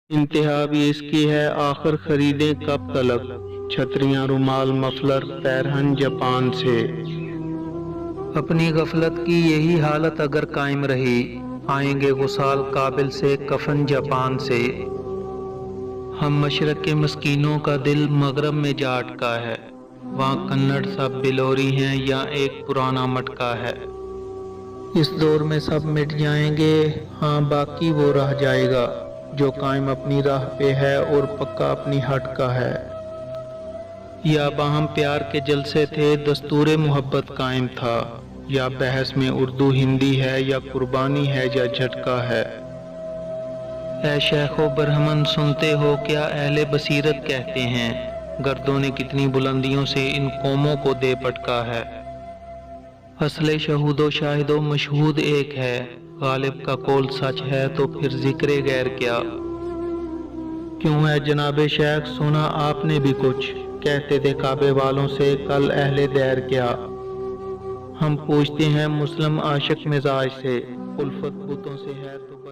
انتہا بھی اس کی ہے، آخر خریدیں کب تلک، چھتریاں، رومال، مفلر، پیرہن جاپان سے۔ اپنی غفلت کی یہی حالت اگر قائم رہی، آئیں گے وصال کابل سے، کفن جاپان سے۔ ہم مشرق کے مسکینوں کا دل مغرب میں جا اٹکا ہے، وہاں کنڑ سب بلوری ہیں یا ایک پرانا مٹکا ہے۔ اس دور میں سب مٹ جائیں گے، ہاں باقی وہ رہ جائے گا جو قائم اپنی راہ پہ ہے اور پکا اپنی ہٹ کا ہے۔ یا باہم پیار کے جلسے تھے، دستور محبت قائم تھا، یا بحث میں اردو ہندی ہے، یا قربانی ہے یا جھٹکا ہے۔ اے شیخ و برہمن سنتے ہو کیا اہل بصیرت کہتے ہیں، گردوں نے کتنی بلندیوں سے ان قوموں کو دے پٹکا ہے۔ اصل شہود و شاہد و مشہود ایک ہے، غالب کا قول سچ ہے تو پھر ذکر غیر کیا۔ کیوں ہے جناب شیخ سنا آپ نے بھی کچھ، کہتے تھے کعبے والوں سے کل اہل دیر کیا۔ ہم پوچھتے ہیں مسلم عاشق مزاج سے، الفت بتوں سے ہے تو